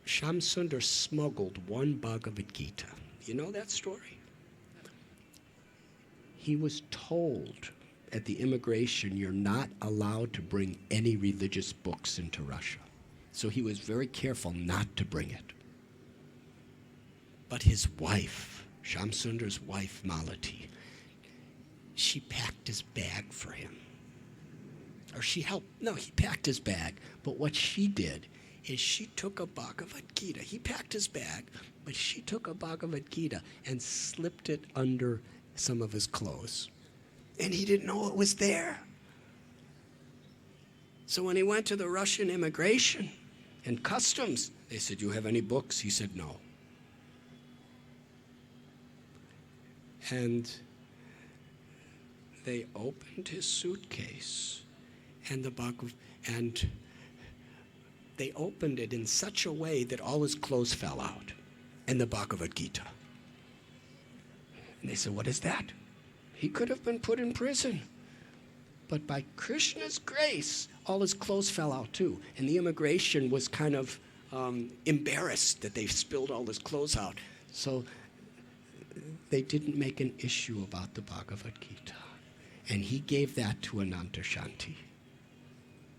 Shamsundar smuggled one Bhagavad Gita. You know that story? He was told at the immigration, you're not allowed to bring any religious books into Russia. So he was very careful not to bring it. But his wife, Shamsundar's wife, Malati, she packed his bag for him. Or he packed his bag. But what she did is she took a Bhagavad Gita. He packed his bag, but she took a Bhagavad Gita and slipped it under some of his clothes. And he didn't know it was there. So when he went to the Russian immigration and customs, they said, you have any books? He said, no. And they opened his suitcase and they opened it in such a way that all his clothes fell out and the Bhagavad Gita. And they said, what is that? He could have been put in prison. But by Krishna's grace, all his clothes fell out too. And the immigration was kind of embarrassed that they spilled all his clothes out. So they didn't make an issue about the Bhagavad Gita. And he gave that to Ananta Shanti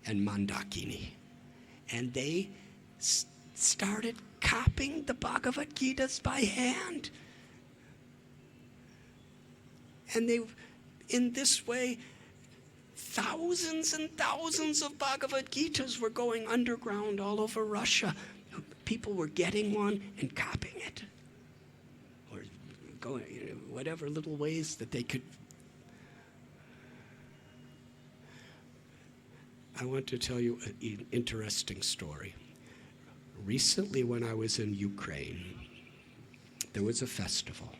and Mandakini. And they started copying the Bhagavad Gitas by hand. And in this way, thousands and thousands of Bhagavad Gitas were going underground all over Russia. People were getting one and copying it. Or going, whatever little ways that they could. I want to tell you an interesting story. Recently, when I was in Ukraine, there was a festival.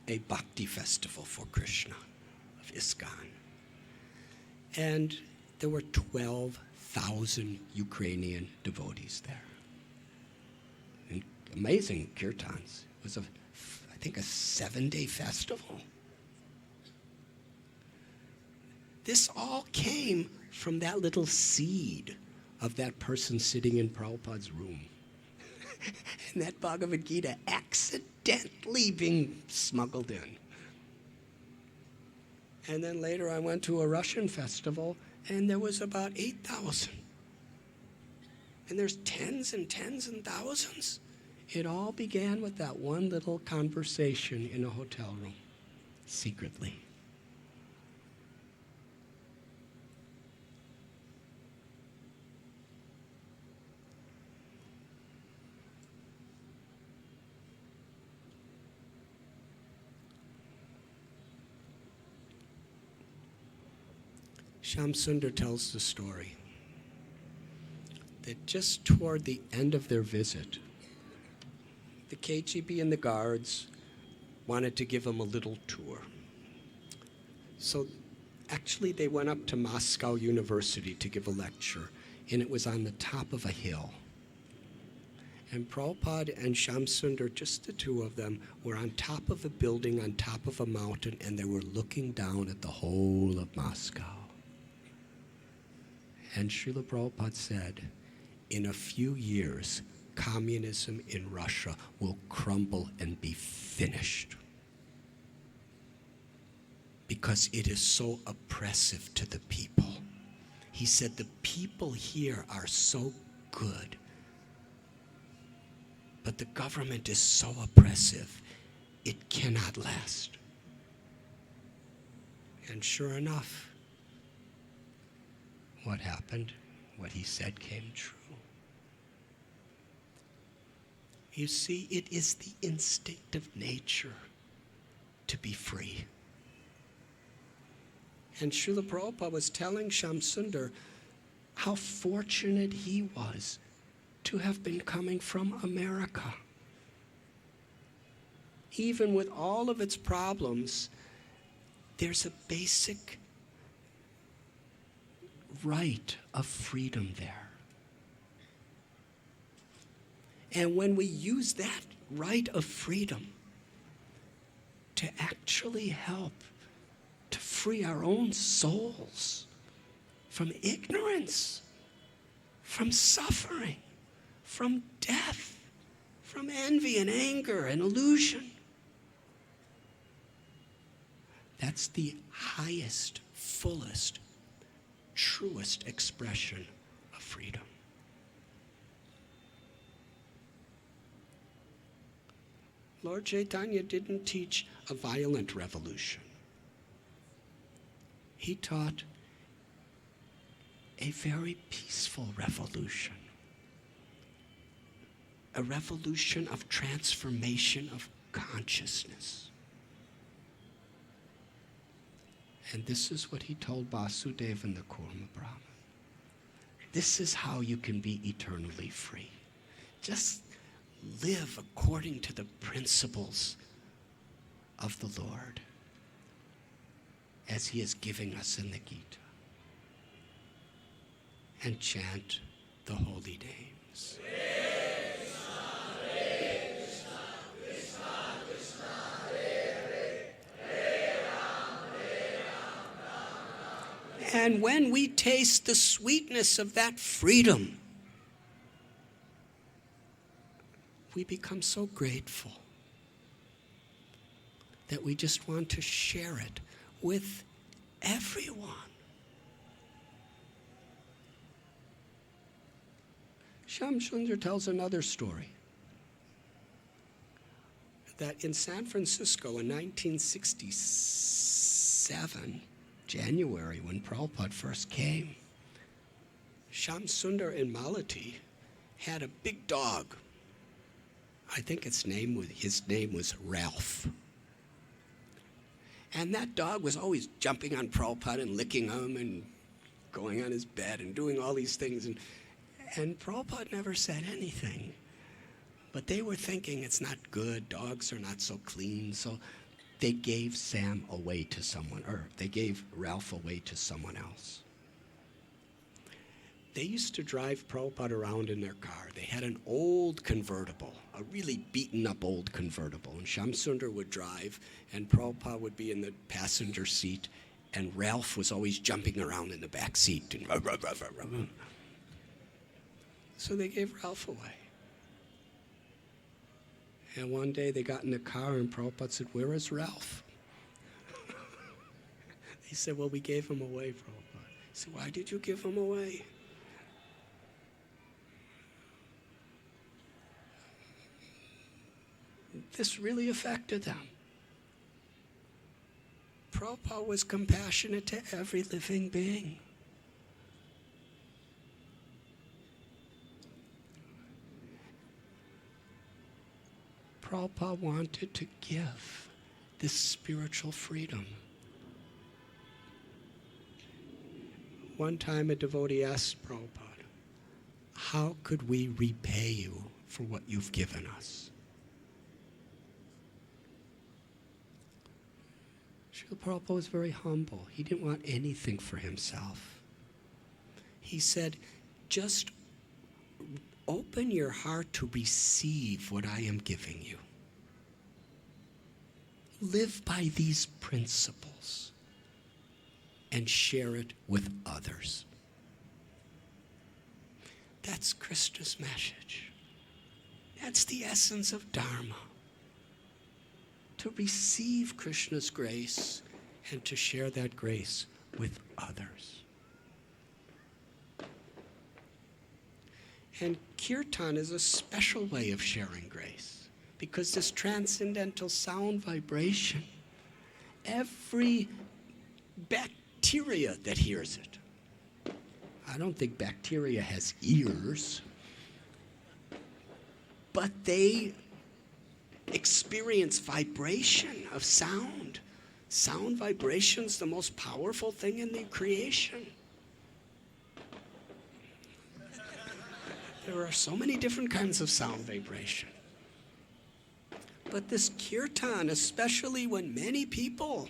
A bhakti festival for Krishna of ISKCON. And there were 12,000 Ukrainian devotees there. And amazing kirtans. It was, I think, a 7-day festival. This all came from that little seed of that person sitting in Prabhupada's room. And that Bhagavad Gita accidentally being smuggled in. And then later I went to a Russian festival, and there was about 8,000. And there's tens and tens and thousands. It all began with that one little conversation in a hotel room, secretly. Shamsundar tells the story that just toward the end of their visit, the KGB and the guards wanted to give him a little tour. So actually they went up to Moscow University to give a lecture, and it was on the top of a hill. And Prabhupada and Shamsundar, just the two of them, were on top of a building, on top of a mountain, and they were looking down at the whole of Moscow. And Srila Prabhupada said, in a few years, communism in Russia will crumble and be finished. Because it is so oppressive to the people. He said the people here are so good, but the government is so oppressive, it cannot last. And sure enough, what happened? What he said came true. You see, it is the instinct of nature to be free. And Srila Prabhupada was telling Shamsundar how fortunate he was to have been coming from America. Even with all of its problems, there's a basic right of freedom there. And when we use that right of freedom to actually help to free our own souls from ignorance, from suffering, from death, from envy and anger and illusion, that's the highest, fullest, truest expression of freedom. Lord Chaitanya didn't teach a violent revolution. He taught a very peaceful revolution. A revolution of transformation of consciousness. And this is what he told Vasudeva and the Kurma Brahman. This is how you can be eternally free. Just live according to the principles of the Lord as he is giving us in the Gita. And chant the holy names. And when we taste the sweetness of that freedom, we become so grateful that we just want to share it with everyone. Shamsundar tells another story, that in San Francisco in 1967, January, when Prabhupada first came, Shamsundar in Malati had a big dog. I think his name was Ralph. And that dog was always jumping on Prabhupada and licking him and going on his bed and doing all these things. And Prabhupada never said anything. But they were thinking it's not good, dogs are not so clean, so they gave Sam away to someone, or they gave Ralph away to someone else. They used to drive Prabhupada around in their car. They had an old convertible, a really beaten up old convertible, and Shamsundar would drive, and Prabhupada would be in the passenger seat, and Ralph was always jumping around in the back seat. And so they gave Ralph away. And one day they got in the car and Prabhupada said, "Where is Ralph?" He said, "Well, we gave him away, Prabhupada." He said, "Why did you give him away?" This really affected them. Prabhupada was compassionate to every living being. Prabhupada wanted to give this spiritual freedom. One time a devotee asked Prabhupada, "How could we repay you for what you've given us?" Srila Prabhupada was very humble. He didn't want anything for himself. He said, "Just open your heart to receive what I am giving you. Live by these principles and share it with others." That's Krishna's message. That's the essence of Dharma. To receive Krishna's grace and to share that grace with others. And kirtan is a special way of sharing grace, because this transcendental sound vibration, every bacteria that hears it. I don't think bacteria has ears, but they experience vibration of sound. Sound vibration's the most powerful thing in the creation. There are so many different kinds of sound vibration. But this kirtan, especially when many people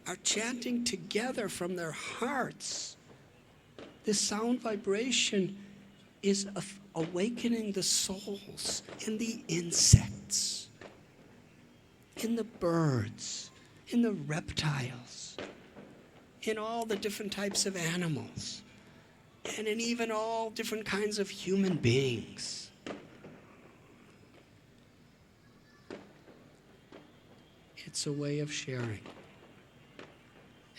are chanting together from their hearts, this sound vibration is awakening the souls in the insects, in the birds, in the reptiles, in all the different types of animals, and in even all different kinds of human beings. It's a way of sharing.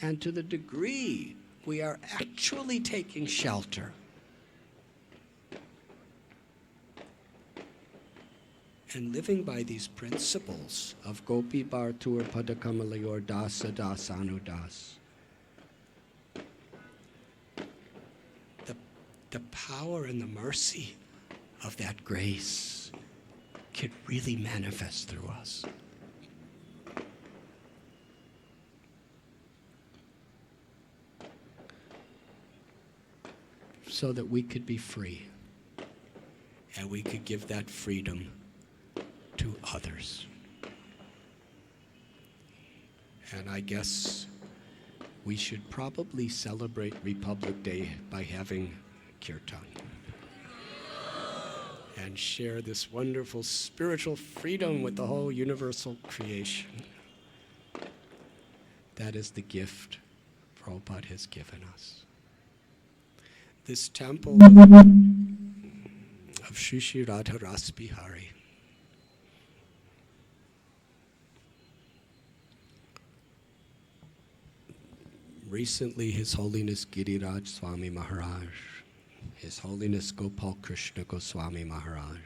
And to the degree we are actually taking shelter and living by these principles of Gopi Bhartur Padakamalayur Dasa Dasanu Das, the power and the mercy of that grace can really manifest through us. So that we could be free, and we could give that freedom to others. And I guess we should probably celebrate Republic Day by having kirtan and share this wonderful spiritual freedom with the whole universal creation. That is the gift Prabhupada has given us. This temple of Shri Shri Radha Ras Bihari recently, His Holiness Giriraj Swami Maharaj, His Holiness Gopal Krishna Goswami Maharaj,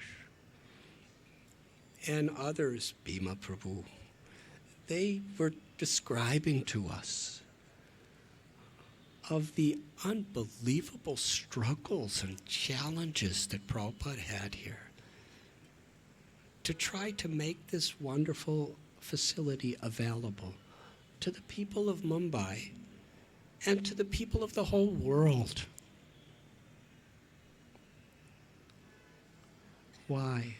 and others, Bhima Prabhu, they were describing to us of the unbelievable struggles and challenges that Prabhupada had here to try to make this wonderful facility available to the people of Mumbai and to the people of the whole world. Why?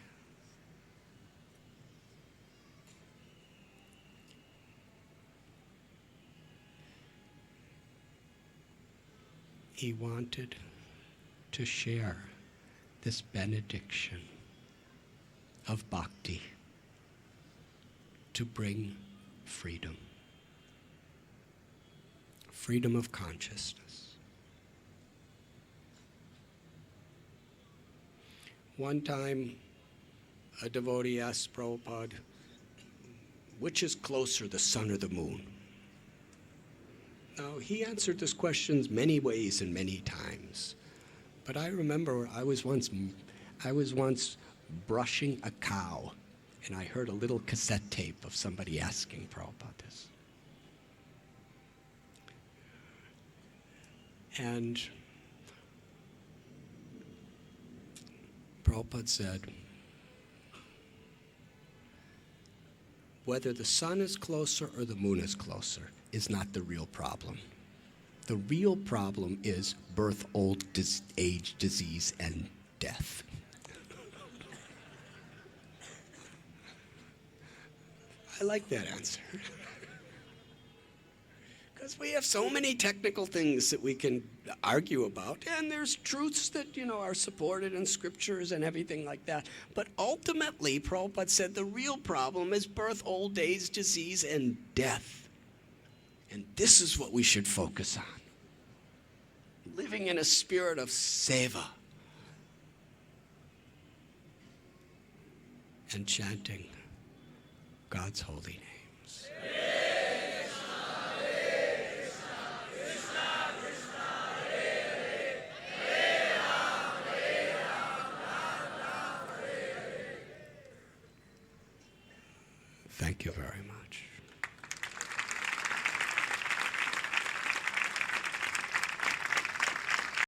He wanted to share this benediction of bhakti to bring freedom. Freedom of consciousness. One time, a devotee asked Prabhupada, which is closer, the sun or the moon? Now, he answered this question many ways and many times. But I remember I was once brushing a cow, and I heard a little cassette tape of somebody asking Prabhupada this. And Prabhupada said, whether the sun is closer or the moon is closer is not the real problem. The real problem is birth, old age, disease, and death. I like that answer. Because we have so many technical things that we can argue about, and there's truths that, are supported in scriptures and everything like that. But ultimately, Prabhupada said the real problem is birth, old age, disease, and death. And this is what we should focus on. Living in a spirit of seva. and chanting God's holy names. Thank you very much.